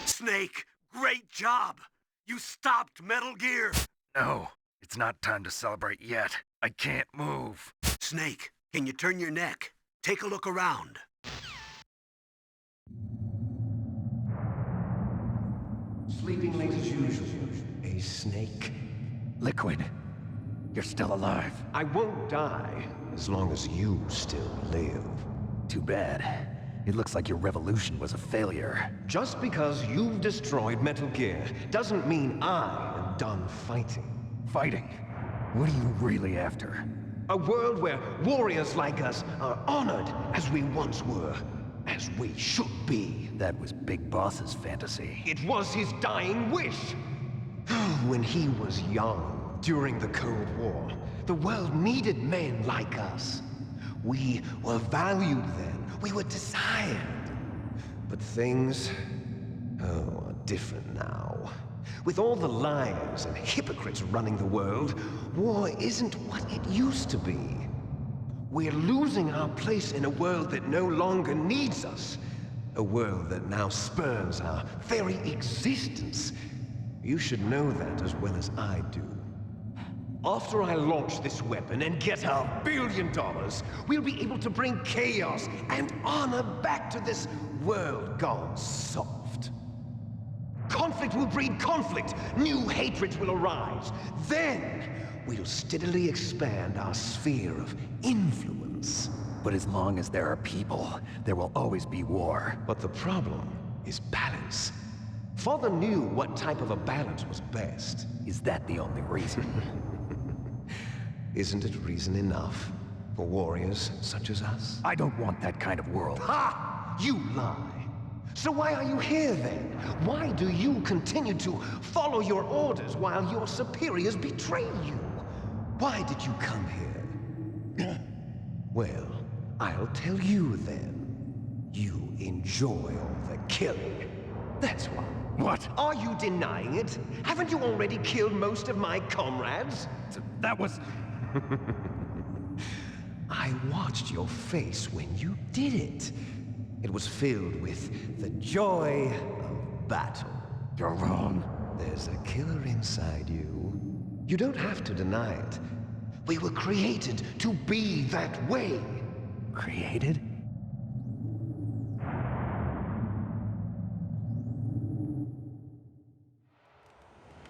Snake, great job! You stopped Metal Gear! No, it's not time to celebrate yet. I can't move. Snake, can you turn your neck? Take a look around. Sleeping late as usual, eh, Snake? Liquid, you're still alive. I won't die as long as you still live. Too bad. It looks like your revolution was a failure. Just because you've destroyed Metal Gear doesn't mean I am done fighting. Fighting? What are you really after? A world where warriors like us are honored as we once were, as we should be. That was Big Boss's fantasy. It was his dying wish. When he was young, during the Cold War, the world needed men like us. We were valued then. We were desired. But things, are different now. With all the liars and hypocrites running the world, war isn't what it used to be. We're losing our place in a world that no longer needs us. A world that now spurns our very existence. You should know that as well as I do. After I launch this weapon and get $1 billion, we'll be able to bring chaos and honor back to this world gone soft. Conflict will breed conflict. New hatreds will arise. Then, we'll steadily expand our sphere of influence. But as long as there are people, there will always be war. But the problem is balance. Father knew what type of a balance was best. Is that the only reason? Isn't it reason enough for warriors such as us? I don't want that kind of world. Ha! You lie! So why are you here then? Why do you continue to follow your orders while your superiors betray you? Why did you come here? Well, I'll tell you then. You enjoy all the killing. That's why. What? Are you denying it? Haven't you already killed most of my comrades? That was... I watched your face when you did it. It was filled with the joy of battle. You're wrong. There's a killer inside you. You don't have to deny it. We were created to be that way. Created?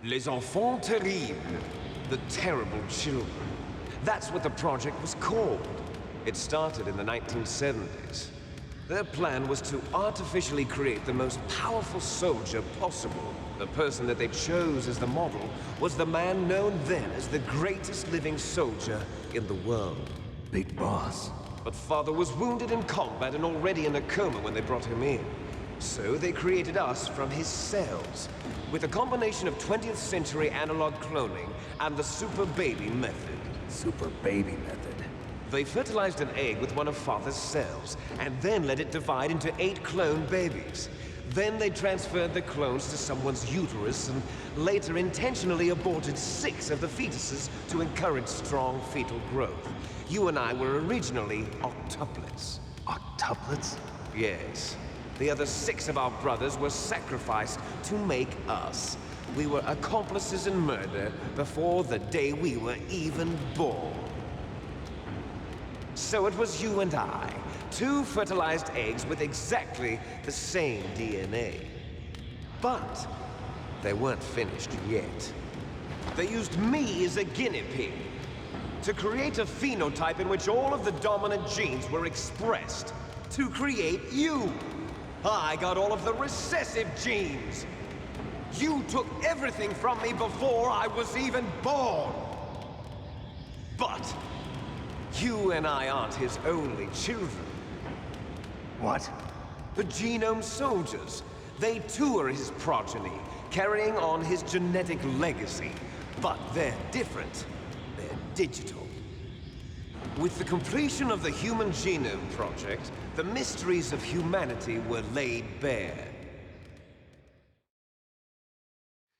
Les enfants terribles. The terrible children. That's what the project was called. It started in the 1970s. Their plan was to artificially create the most powerful soldier possible. The person that they chose as the model was the man known then as the greatest living soldier in the world. Big Boss. But Father was wounded in combat and already in a coma when they brought him in. So they created us from his cells, with a combination of 20th century analog cloning and the super baby method. Super baby method. They fertilized an egg with one of Father's cells, and then let it divide into 8 clone babies. Then they transferred the clones to someone's uterus, and later intentionally aborted 6 of the fetuses to encourage strong fetal growth. You and I were originally octuplets. Octuplets? Yes. The other 6 of our brothers were sacrificed to make us. We were accomplices in murder before the day we were even born. So it was you and I, 2 fertilized eggs with exactly the same DNA. But they weren't finished yet. They used me as a guinea pig to create a phenotype in which all of the dominant genes were expressed to create you. I got all of the recessive genes. You took everything from me before I was even born. But you and I aren't his only children. What? The Genome Soldiers. They too are his progeny, carrying on his genetic legacy. But they're different. They're digital. With the completion of the Human Genome Project, the mysteries of humanity were laid bare.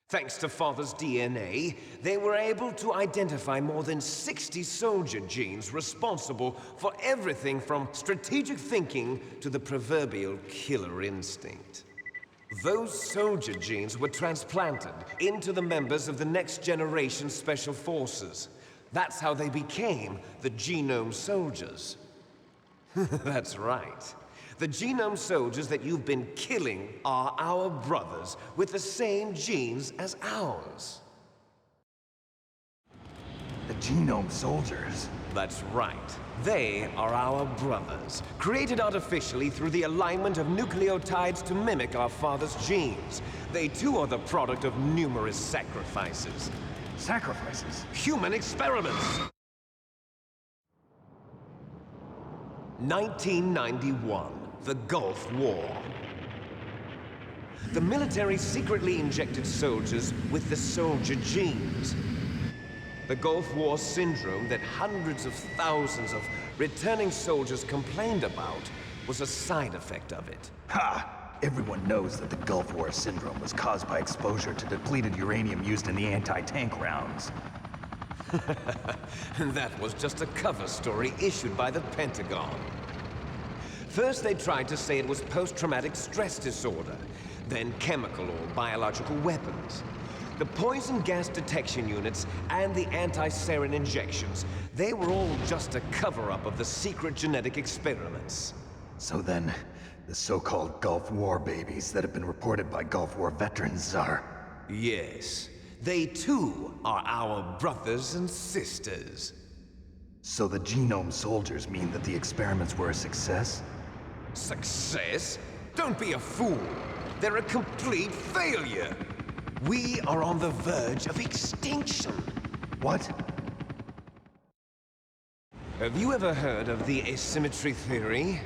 Thanks to Father's DNA, they were able to identify more than 60 soldier genes responsible for everything from strategic thinking to the proverbial killer instinct. Those soldier genes were transplanted into the members of the next generation special forces. That's how they became the genome soldiers. That's right. The genome soldiers that you've been killing are our brothers with the same genes as ours. The genome soldiers? That's right. They are our brothers, created artificially through the alignment of nucleotides to mimic our father's genes. They too are the product of numerous sacrifices. Sacrifices? Human experiments! 1991, the Gulf War. The military secretly injected soldiers with the soldier genes. The Gulf War syndrome that hundreds of thousands of returning soldiers complained about was a side effect of it. Ha! Everyone knows that the Gulf War syndrome was caused by exposure to depleted uranium used in the anti-tank rounds. That was just a cover story issued by the Pentagon. First they tried to say it was post-traumatic stress disorder, then chemical or biological weapons. The poison gas detection units and the anti-sarin injections, they were all just a cover-up of the secret genetic experiments. So then, the so-called Gulf War babies that have been reported by Gulf War veterans are... Yes, they too are our brothers and sisters. So the genome soldiers mean that the experiments were a success? Success? Don't be a fool! They're a complete failure! We are on the verge of extinction. What? Have you ever heard of the asymmetry theory?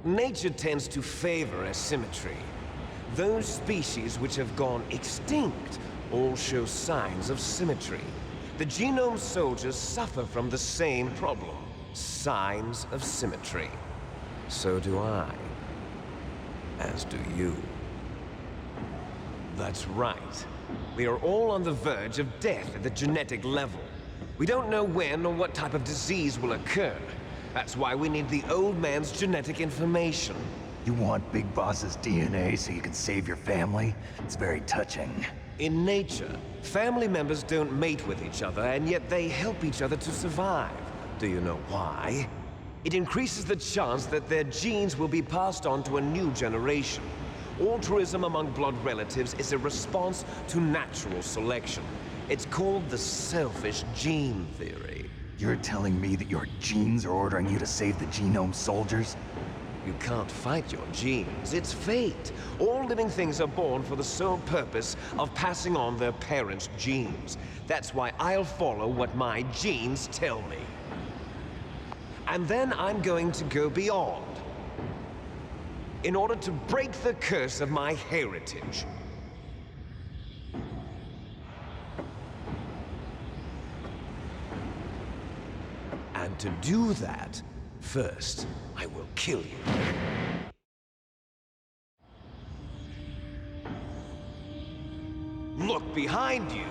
Nature tends to favor asymmetry. Those species which have gone extinct all show signs of symmetry. The genome soldiers suffer from the same problem, signs of symmetry. So do I. As do you. That's right. We are all on the verge of death at the genetic level. We don't know when or what type of disease will occur. That's why we need the old man's genetic information. You want Big Boss's DNA so you can save your family? It's very touching. In nature, family members don't mate with each other, and yet they help each other to survive. Do you know why? It increases the chance that their genes will be passed on to a new generation. Altruism among blood relatives is a response to natural selection. It's called the selfish gene theory. You're telling me that your genes are ordering you to save the genome soldiers? You can't fight your genes. It's fate. All living things are born for the sole purpose of passing on their parents' genes. That's why I'll follow what my genes tell me. And then I'm going to go beyond, in order to break the curse of my heritage. And to do that, first, I will kill you. Look behind you!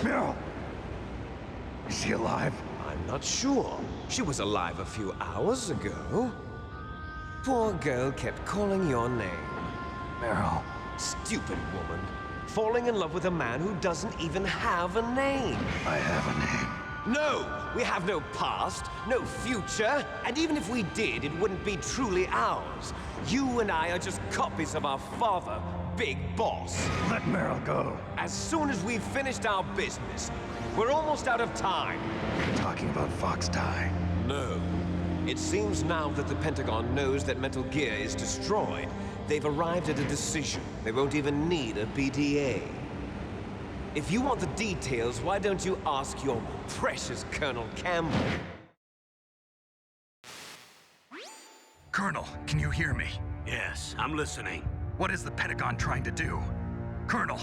Meryl! Is she alive? I'm not sure. She was alive a few hours ago. Poor girl kept calling your name. Meryl. Stupid woman. Falling in love with a man who doesn't even have a name. I have a name. No! We have no past, no future, and even if we did, it wouldn't be truly ours. You and I are just copies of our father, Big Boss. Let Meryl go. As soon as we've finished our business, we're almost out of time. You're talking about Fox Die. No. It seems now that the Pentagon knows that Metal Gear is destroyed, they've arrived at a decision. They won't even need a BDA. If you want the details, why don't you ask your precious Colonel Campbell? Colonel, can you hear me? Yes, I'm listening. What is the Pentagon trying to do? Colonel,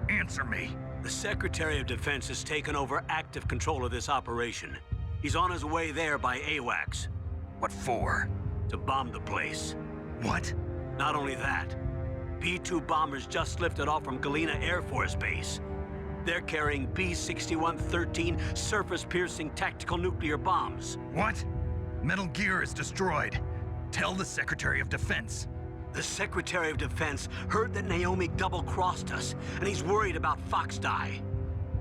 answer me. The Secretary of Defense has taken over active control of this operation. He's on his way there by AWACS. What for? To bomb the place. What? Not only that, B-2 bombers just lifted off from Galena Air Force Base. They're carrying B-6113 surface-piercing tactical nuclear bombs. What? Metal Gear is destroyed. Tell the Secretary of Defense. The Secretary of Defense heard that Naomi double-crossed us, and he's worried about Fox Die.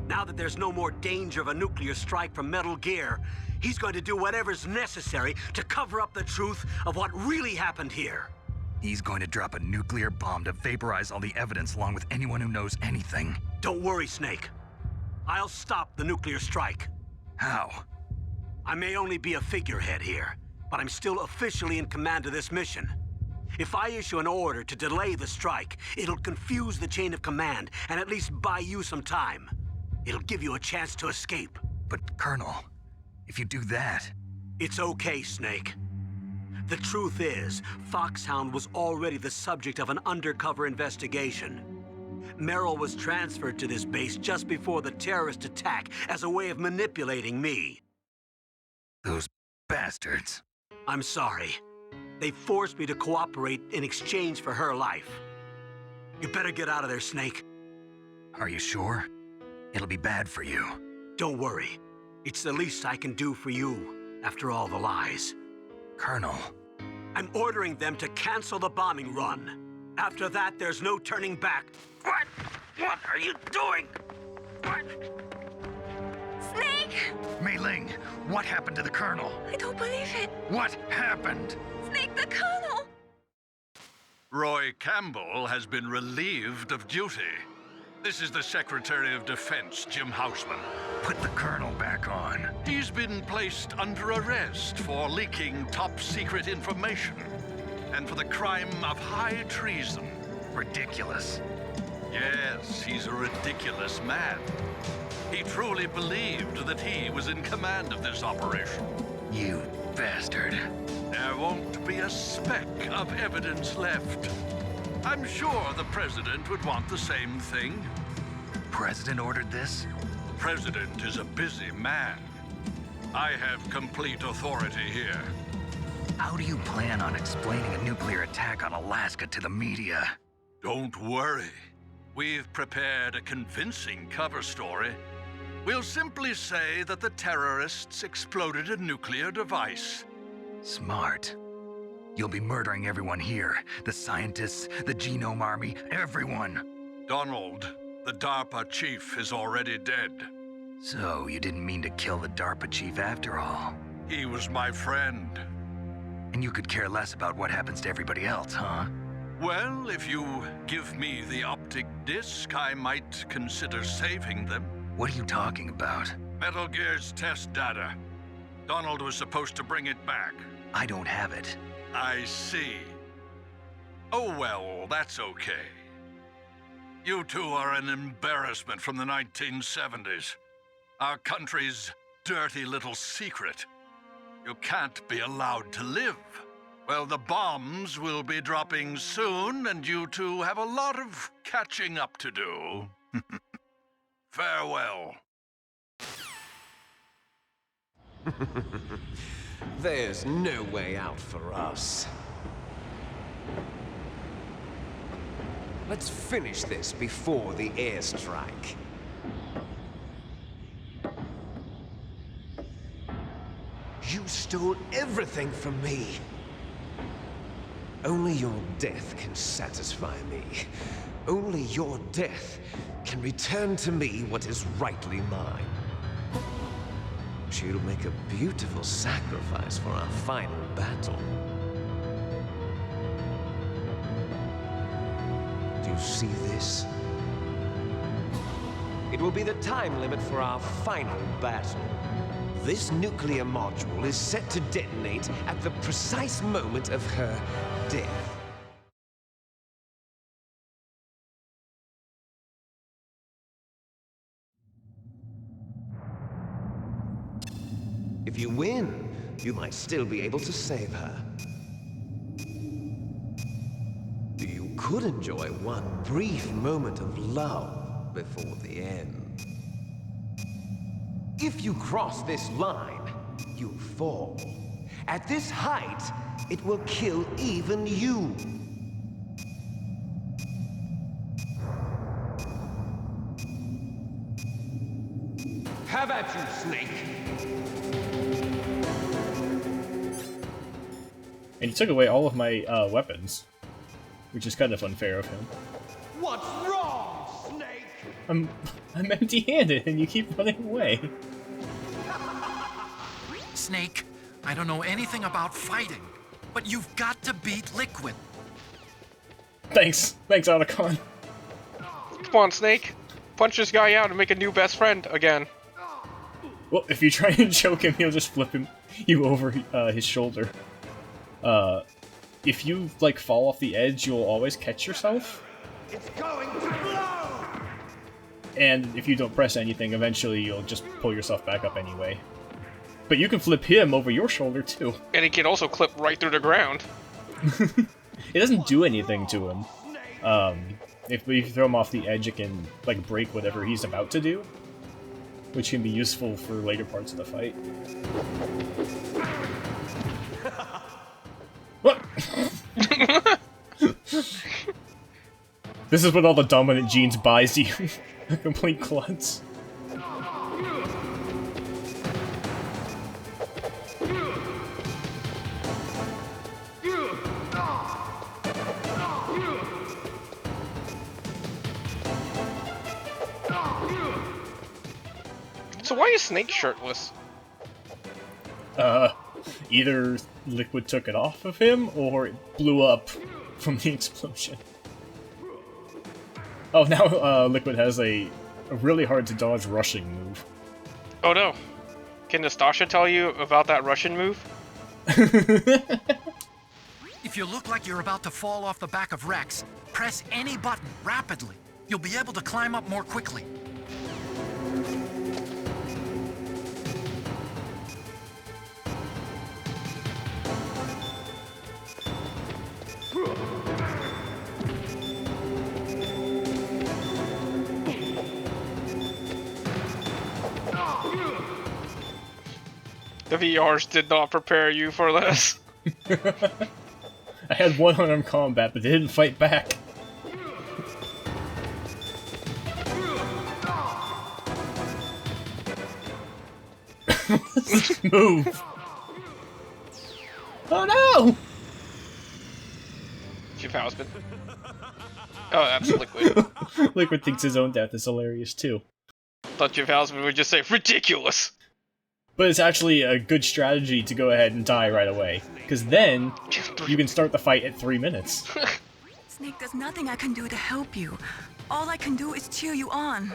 Now that there's no more danger of a nuclear strike from Metal Gear, he's going to do whatever's necessary to cover up the truth of what really happened here. He's going to drop a nuclear bomb to vaporize all the evidence along with anyone who knows anything. Don't worry, Snake. I'll stop the nuclear strike. How? I may only be a figurehead here, but I'm still officially in command of this mission. If I issue an order to delay the strike, it'll confuse the chain of command and at least buy you some time. It'll give you a chance to escape. But, Colonel, if you do that... It's okay, Snake. The truth is, Foxhound was already the subject of an undercover investigation. Merrill was transferred to this base just before the terrorist attack as a way of manipulating me. Those bastards. I'm sorry. They forced me to cooperate in exchange for her life. You better get out of there, Snake. Are you sure? It'll be bad for you. Don't worry. It's the least I can do for you, after all the lies. Colonel. I'm ordering them to cancel the bombing run. After that, there's no turning back. What? What are you doing? What? Snake! Mei Ling, what happened to the Colonel? I don't believe it. What happened? Snake, the Colonel! Roy Campbell has been relieved of duty. This is the Secretary of Defense, Jim Houseman. Put the Colonel back on. He's been placed under arrest for leaking top-secret information and for the crime of high treason. Ridiculous. Yes, he's a ridiculous man. He truly believed that he was in command of this operation. You bastard. There won't be a speck of evidence left. I'm sure the President would want the same thing. President ordered this? President is a busy man. I have complete authority here. How do you plan on explaining a nuclear attack on Alaska to the media? Don't worry. We've prepared a convincing cover story. We'll simply say that the terrorists exploded a nuclear device. Smart. You'll be murdering everyone here. The scientists, the Genome Army, everyone. Donald, the DARPA chief, is already dead. So, you didn't mean to kill the DARPA chief after all. He was my friend. And you could care less about what happens to everybody else, huh? Well, if you give me the optic disc, I might consider saving them. What are you talking about? Metal Gear's test data. Donald was supposed to bring it back. I don't have it. I see. Oh well, that's okay. You two are an embarrassment from the 1970s. Our country's dirty little secret. You can't be allowed to live. Well, the bombs will be dropping soon, and you two have a lot of catching up to do. Farewell. There's no way out for us. Let's finish this before the airstrike. You stole everything from me. Only your death can satisfy me. Only your death can return to me what is rightly mine. She'll make a beautiful sacrifice for our final battle. Do you see this? It will be the time limit for our final battle. This nuclear module is set to detonate at the precise moment of her death. If you win, you might still be able to save her. You could enjoy one brief moment of love before the end. If you cross this line, you fall. At this height, it will kill even you. Have at you, Snake! And he took away all of my weapons, which is kind of unfair of him. What's wrong, Snake? I'm empty-handed, and you keep running away. Snake, I don't know anything about fighting, but you've got to beat Liquid. Thanks, Otacon. Come on, Snake. Punch this guy out and make a new best friend again. Well, if you try and choke him, he'll just flip you over his shoulder. If you, like, fall off the edge, you'll always catch yourself. It's going to blow! And if you don't press anything, eventually you'll just pull yourself back up anyway. But you can flip him over your shoulder, too. And he can also clip right through the ground. It doesn't do anything to him. If you throw him off the edge, it can, like, break whatever he's about to do, which can be useful for later parts of the fight. What? This is what all the dominant genes buys you. A complete klutz. So why is Snake shirtless? Either Liquid took it off of him, or it blew up from the explosion. Oh, now Liquid has a really hard to dodge rushing move. Oh no. Can Nastasha tell you about that Russian move? If you look like you're about to fall off the back of Rex, press any button rapidly. You'll be able to climb up more quickly. The VRs did not prepare you for this. I had one-on-one combat, but they didn't fight back. Move! Oh no! Chief Houseman. Oh, that's Liquid. Liquid thinks his own death is hilarious too. Thought Chief Houseman would just say, ridiculous! But it's actually a good strategy to go ahead and die right away, because then you can start the fight at 3 minutes. Snake, there's nothing I can do to help you. All I can do is cheer you on.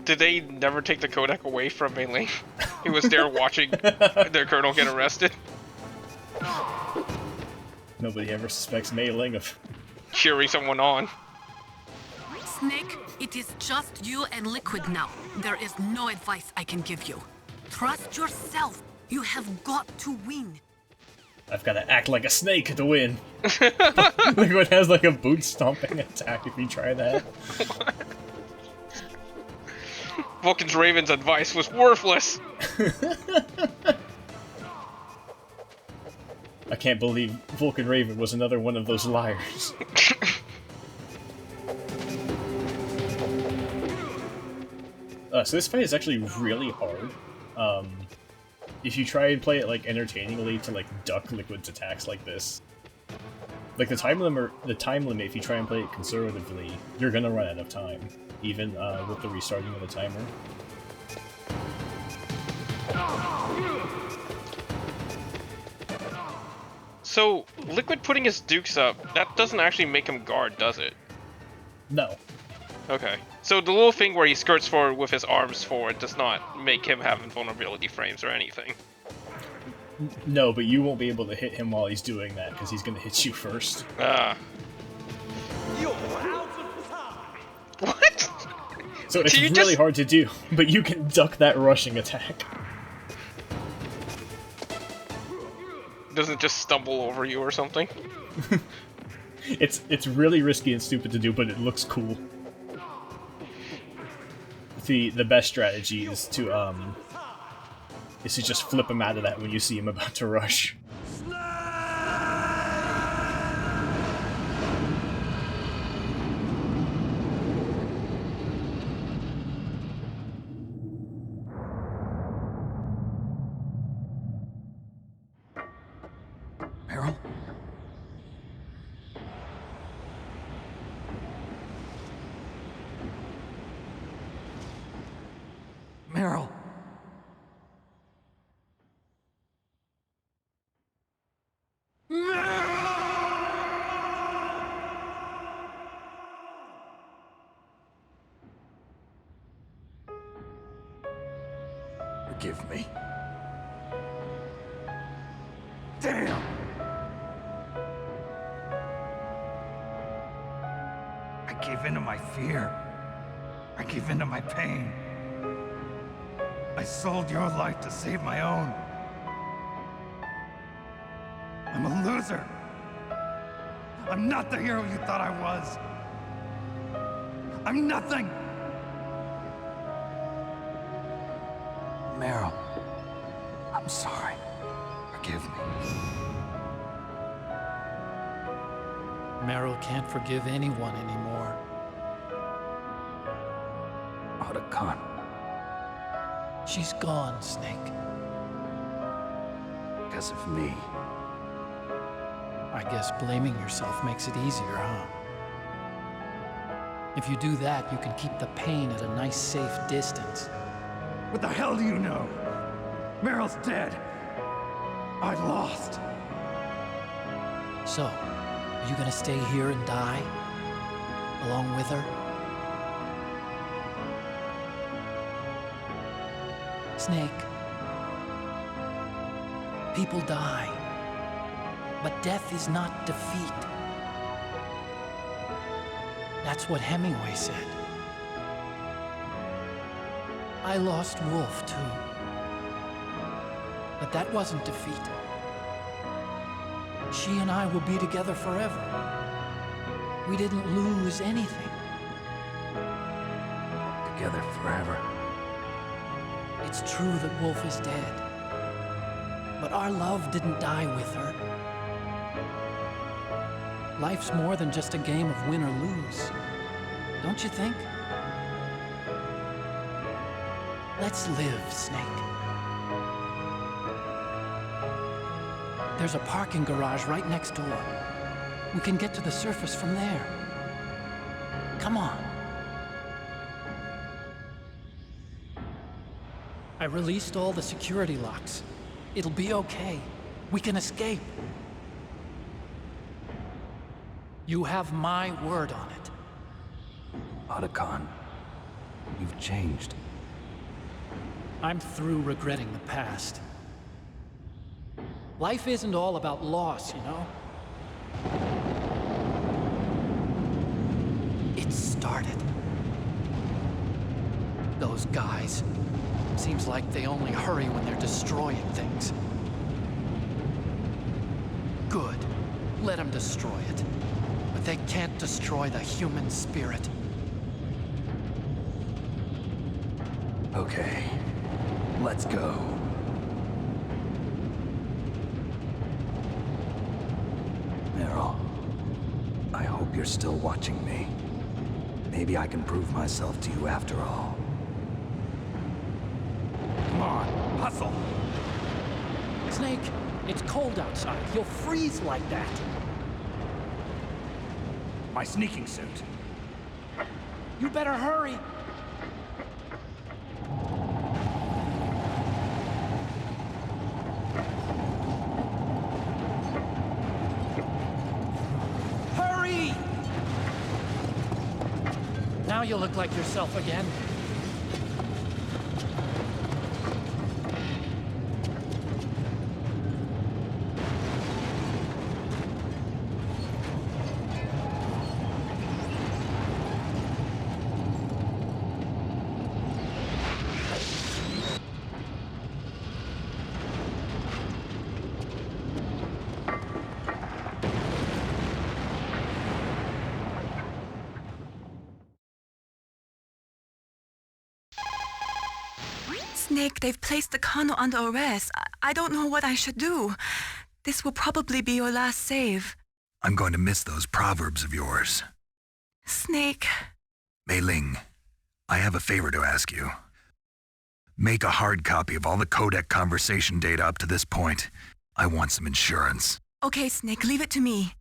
Did they never take the codec away from Mei Ling? He was there watching their colonel get arrested? Nobody ever suspects Mei Ling of... Cheering someone on. Snake, it is just you and Liquid now. There is no advice I can give you. Trust yourself. You have got to win. I've got to act like a snake to win. Liquid has like a boot stomping attack if you try that. Vulcan's Raven's advice was worthless. I can't believe Vulcan Raven was another one of those liars. So this fight is actually really hard. If you try and play it like entertainingly to like duck Liquid's attacks like this, like the time limit, if you try and play it conservatively, you're gonna run out of time, even with the restarting of the timer. So, Liquid putting his dukes up, that doesn't actually make him guard, does it? No. Okay. So the little thing where he skirts forward with his arms forward does not make him have invulnerability frames or anything. No, but you won't be able to hit him while he's doing that, because he's gonna hit you first. Ah. You're out of time! What? So it's really hard to do, but you can duck that rushing attack. Doesn't just stumble over you or something? It's really risky and stupid to do, but it looks cool. The best strategy is to just flip him out of that when you see him about to rush. forgive me. Damn! I gave in to my fear. I gave in to my pain. I sold your life to save my own. I'm a loser. I'm not the hero you thought I was. I'm nothing. Meryl, I'm sorry. Forgive me. Meryl can't forgive anyone anymore. Otacon. She's gone, Snake. Because of me. I guess blaming yourself makes it easier, huh? If you do that, you can keep the pain at a nice, safe distance. What the hell do you know? Meryl's dead. I lost. So, are you gonna stay here and die? Along with her? Snake. People die. But death is not defeat. That's what Hemingway said. I lost Wolf, too. But that wasn't defeat. She and I will be together forever. We didn't lose anything. Together forever. It's true that Wolf is dead. But our love didn't die with her. Life's more than just a game of win or lose. Don't you think? Let's live, Snake. There's a parking garage right next door. We can get to the surface from there. Come on. I released all the security locks. It'll be okay. We can escape. You have my word on it. Otacon, you've changed. I'm through regretting the past. Life isn't all about loss, you know? It started. Those guys. Seems like they only hurry when they're destroying things. Good. Let them destroy it. But they can't destroy the human spirit. Okay, let's go. Meryl, I hope you're still watching me. Maybe I can prove myself to you after all. Come on, hustle! Snake, it's cold outside. You'll freeze like that. My sneaking suit. You better hurry. Hurry! Now you look like yourself again. Snake, they've placed the Kano under arrest. I don't know what I should do. This will probably be your last save. I'm going to miss those proverbs of yours. Snake. Mei Ling, I have a favor to ask you. Make a hard copy of all the Codec conversation data up to this point. I want some insurance. Okay, Snake, leave it to me.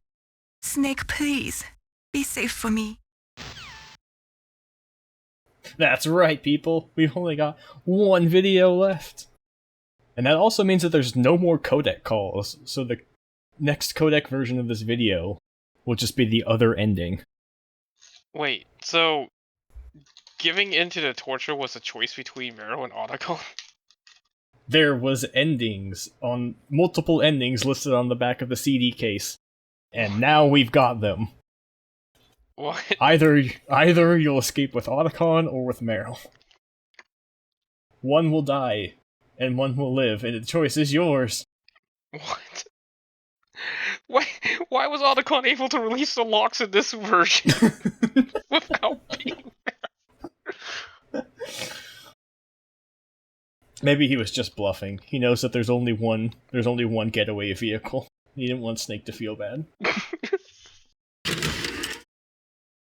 Snake, please. Be safe for me. That's right, people. We've only got one video left. And that also means that there's no more codec calls, so the next codec version of this video will just be the other ending. Wait, so giving into the torture was a choice between Meryl and Otacon? there was endings on multiple endings listed on the back of the CD case, and now we've got them. What? Either you'll escape with Otacon or with Meryl. One will die, and one will live, and the choice is yours. What? Why was Otacon able to release the locks in this version without being there? Maybe he was just bluffing. He knows that there's only one getaway vehicle. He didn't want Snake to feel bad.